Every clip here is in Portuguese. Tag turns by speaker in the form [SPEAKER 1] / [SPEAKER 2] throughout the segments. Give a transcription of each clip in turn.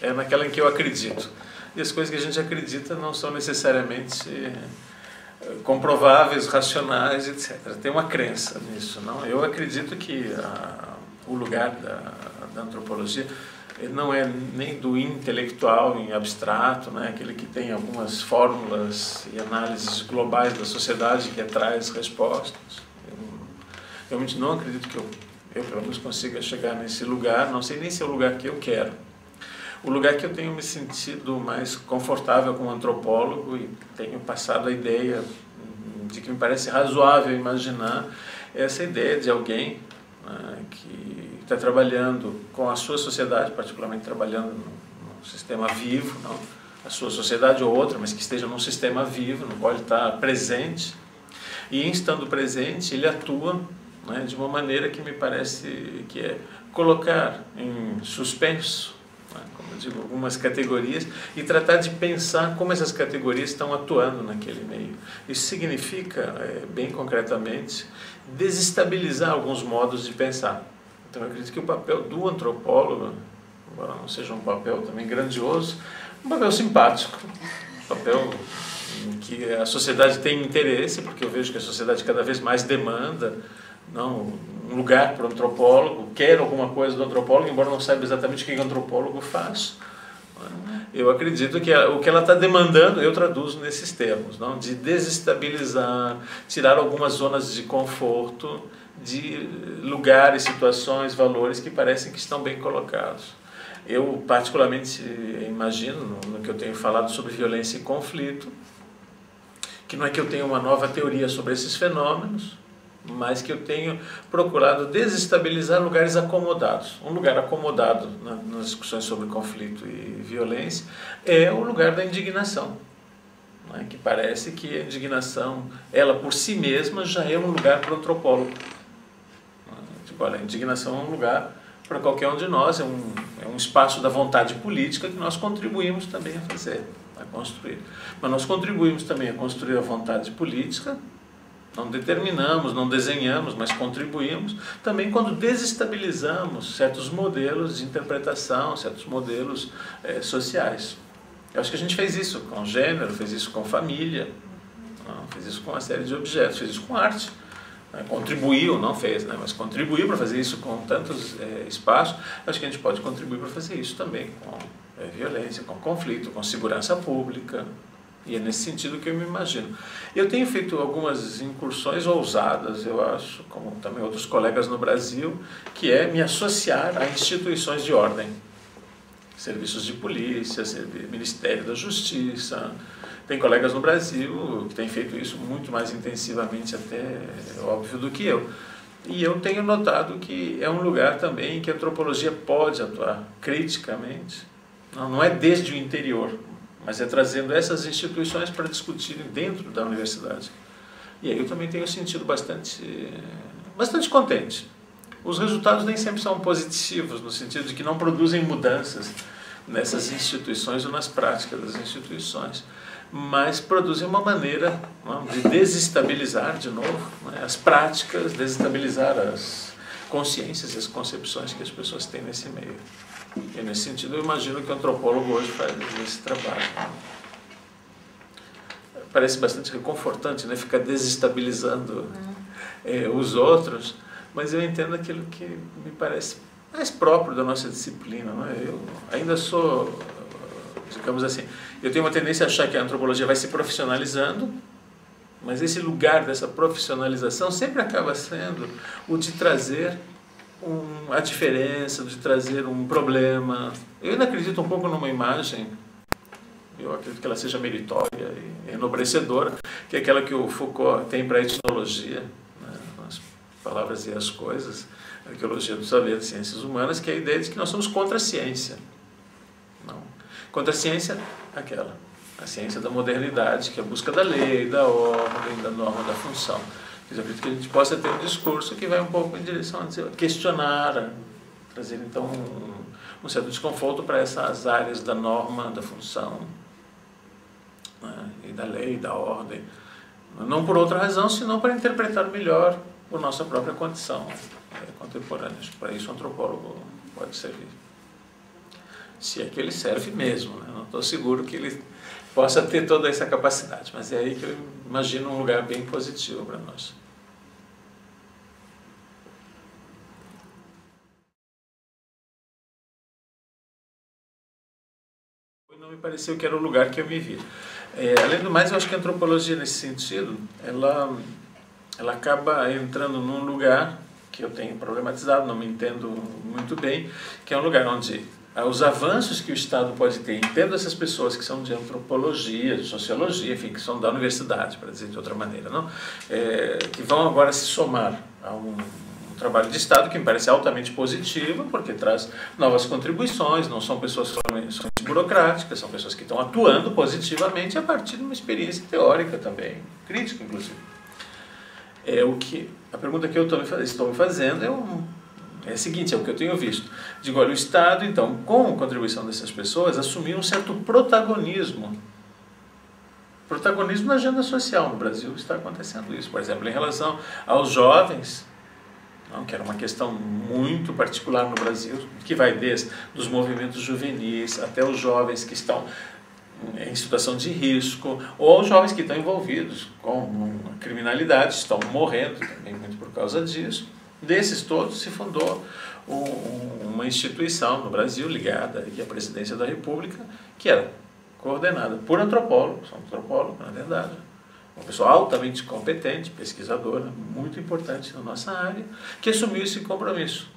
[SPEAKER 1] é naquela em que eu acredito. E as coisas que a gente acredita não são necessariamente comprováveis, racionais, etc. Tem uma crença nisso, não? Eu acredito que o lugar da antropologia não é nem do intelectual em abstrato, né? Aquele que tem algumas fórmulas e análises globais da sociedade que traz respostas. Eu realmente não acredito que eu pelo menos consiga chegar nesse lugar, não sei nem se é o lugar que eu quero. O lugar que eu tenho me sentido mais confortável como antropólogo e tenho passado a ideia de que me parece razoável imaginar essa ideia de alguém que está trabalhando com a sua sociedade, particularmente trabalhando num sistema vivo, não a sua sociedade ou outra, mas que esteja num sistema vivo, no qual ele está presente, e em estando presente ele atua, né, de uma maneira que me parece que é colocar em suspenso, como eu digo, algumas categorias e tratar de pensar como essas categorias estão atuando naquele meio. Isso significa, bem concretamente, desestabilizar alguns modos de pensar. Então eu acredito que o papel do antropólogo, embora não seja um papel também grandioso, um papel simpático, um papel em que a sociedade tem interesse, porque eu vejo que a sociedade cada vez mais demanda um lugar para o antropólogo, quer alguma coisa do antropólogo, embora não saiba exatamente o que o antropólogo faz. Eu acredito que o que ela está demandando, eu traduzo nesses termos, não? De desestabilizar, tirar algumas zonas de conforto, de lugares, situações, valores que parecem que estão bem colocados. Eu particularmente imagino, no que eu tenho falado sobre violência e conflito, que não é que eu tenha uma nova teoria sobre esses fenômenos, mas que eu tenho procurado desestabilizar lugares acomodados. Um lugar acomodado nas discussões sobre conflito e violência é o lugar da indignação, né? Que parece que a indignação, ela por si mesma, já é um lugar para o antropólogo. Tipo, olha, a indignação é um lugar para qualquer um de nós, é um espaço da vontade política que nós contribuímos também a fazer, a construir. Mas nós contribuímos também a construir a vontade política. Não determinamos, não desenhamos, mas contribuímos também quando desestabilizamos certos modelos de interpretação, certos modelos sociais. Eu acho que a gente fez isso com gênero, fez isso com família, fez isso com uma série de objetos, fez isso com arte. Contribuiu, não fez, mas contribuiu para fazer isso com tantos espaços. Acho que a gente pode contribuir para fazer isso também com violência, com conflito, com segurança pública. E é nesse sentido que eu me imagino. Eu tenho feito algumas incursões ousadas, eu acho, como também outros colegas no Brasil, que é me associar a instituições de ordem. Serviços de polícia, Ministério da Justiça. Tem colegas no Brasil que têm feito isso muito mais intensivamente, até óbvio, do que eu. E eu tenho notado que é um lugar também em que a antropologia pode atuar criticamente. Não é desde o interior, mas é trazendo essas instituições para discutirem dentro da universidade. E aí eu também tenho sentido bastante contente. Os resultados nem sempre são positivos, no sentido de que não produzem mudanças nessas instituições ou nas práticas das instituições, mas produzem uma maneira de desestabilizar de novo as práticas, desestabilizar as consciências e as concepções que as pessoas têm nesse meio. E nesse sentido eu imagino que o antropólogo hoje faz esse trabalho. Parece bastante reconfortante, né? Ficar desestabilizando os outros, mas eu entendo aquilo que me parece mais próprio da nossa disciplina. Não é? Eu ainda sou, digamos assim, eu tenho uma tendência a achar que a antropologia vai se profissionalizando, mas esse lugar dessa profissionalização sempre acaba sendo o de trazer a diferença, de trazer um problema. Eu ainda acredito um pouco numa imagem, eu acredito que ela seja meritória e enobrecedora, que é aquela que o Foucault tem para a etnologia, né, as palavras e as coisas, a arqueologia do saber, das ciências humanas, que é a ideia de que nós somos contra a ciência. Não. Contra a ciência, a ciência da modernidade, que é a busca da lei, da ordem, da norma, da função. Eu acredito que a gente possa ter um discurso que vai um pouco em direção a questionar, a trazer então um certo desconforto para essas áreas da norma, da função, né, e da lei, da ordem. Não por outra razão, senão para interpretar melhor a nossa própria condição contemporânea. Para isso o antropólogo pode servir. se é que ele serve mesmo, né? Não estou seguro que ele possa ter toda essa capacidade, mas é aí que eu imagino um lugar bem positivo para nós. Não me pareceu que era o lugar que eu me vi. Além do mais, eu acho que a antropologia, nesse sentido, ela acaba entrando num lugar que eu tenho problematizado, não me entendo muito bem, que é um lugar onde os avanços que o Estado pode ter, entendo essas pessoas que são de antropologia, de sociologia, enfim, que são da universidade, para dizer de outra maneira, não? Que vão agora se somar a um trabalho de Estado que me parece altamente positivo, porque traz novas contribuições, não são pessoas somente burocráticas, são pessoas que estão atuando positivamente a partir de uma experiência teórica também, crítica inclusive. A pergunta que eu estou me fazendo é a seguinte, é o que eu tenho visto. Digo, olha, o Estado, então, com a contribuição dessas pessoas, assumiu um certo protagonismo na agenda social. No Brasil está acontecendo isso, por exemplo, em relação aos jovens, não, que era uma questão muito particular no Brasil, que vai desde os movimentos juvenis até os jovens que estão em situação de risco, ou os jovens que estão envolvidos com criminalidade, estão morrendo também muito por causa disso. Desses todos se fundou uma instituição no Brasil ligada à Presidência da República, que era coordenada por antropólogos, na verdade, uma pessoa altamente competente, pesquisadora, muito importante na nossa área, que assumiu esse compromisso.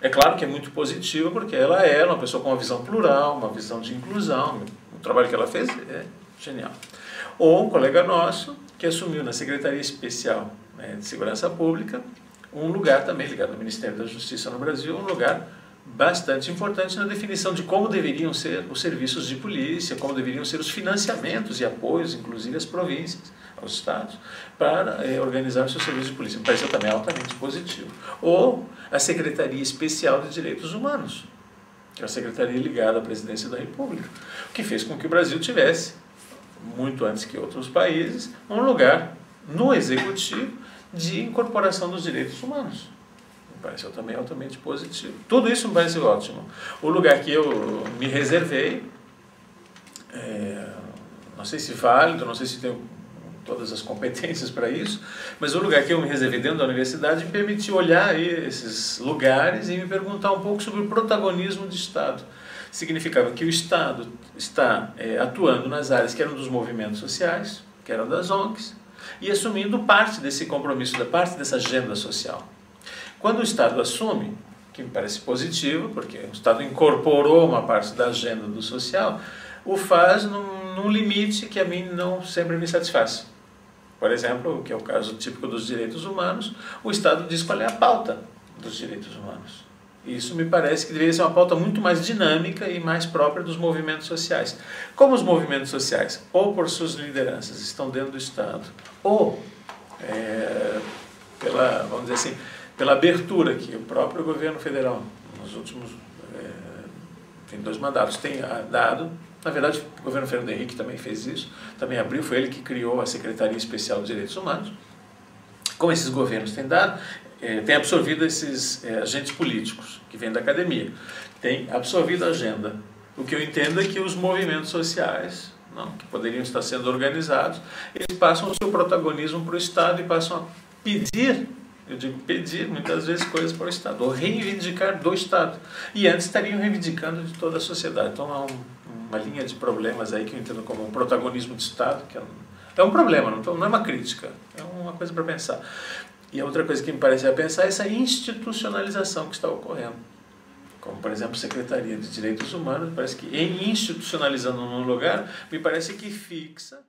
[SPEAKER 1] É claro que é muito positivo, porque ela é uma pessoa com uma visão plural, uma visão de inclusão, o trabalho que ela fez é genial. Ou um colega nosso, que assumiu na Secretaria Especial, né, de Segurança Pública, um lugar também ligado ao Ministério da Justiça no Brasil, um lugar bastante importante na definição de como deveriam ser os serviços de polícia, como deveriam ser os financiamentos e apoios, inclusive às províncias, aos estados, para organizar os seus serviços de polícia. Me pareceu também altamente positivo. Ou a Secretaria Especial de Direitos Humanos, que é a secretaria ligada à Presidência da República, o que fez com que o Brasil tivesse, muito antes que outros países, um lugar no Executivo de incorporação dos direitos humanos. Me pareceu também altamente positivo. Tudo isso me parece ótimo. O lugar que eu me reservei, não sei se válido, não sei se tenho todas as competências para isso, mas o lugar que eu me reservei dentro da universidade me permitiu olhar aí esses lugares e me perguntar um pouco sobre o protagonismo do Estado. Significava que o Estado está atuando nas áreas que eram dos movimentos sociais, que eram das ONGs, e assumindo parte desse compromisso, parte dessa agenda social. Quando o Estado assume, que me parece positivo, porque o Estado incorporou uma parte da agenda do social, o faz num limite que a mim não sempre me satisfaz. Por exemplo, que é o caso típico dos direitos humanos, o Estado diz qual é a pauta dos direitos humanos. Isso me parece que deveria ser uma pauta muito mais dinâmica e mais própria dos movimentos sociais. Como os movimentos sociais, ou por suas lideranças, estão dentro do Estado, ou vamos dizer assim, pela abertura que o próprio governo federal, nos últimos 2 mandatos, tem dado. Na verdade, o governo Fernando Henrique também fez isso, também abriu, foi ele que criou a Secretaria Especial de Direitos Humanos. Como esses governos têm dado, tem absorvido esses agentes políticos que vêm da academia, tem absorvido a agenda. O que eu entendo é que os movimentos sociais, que poderiam estar sendo organizados, eles passam o seu protagonismo para o Estado e passam a pedir, eu digo pedir, muitas vezes coisas para o Estado, ou reivindicar do Estado. E antes estariam reivindicando de toda a sociedade. Então há uma linha de problemas aí que eu entendo como um protagonismo de Estado, que é um problema, não é uma crítica, é uma coisa para pensar. E a outra coisa que me parece a pensar é essa institucionalização que está ocorrendo. Como, por exemplo, Secretaria de Direitos Humanos, parece que institucionalizando num lugar, me parece que fixa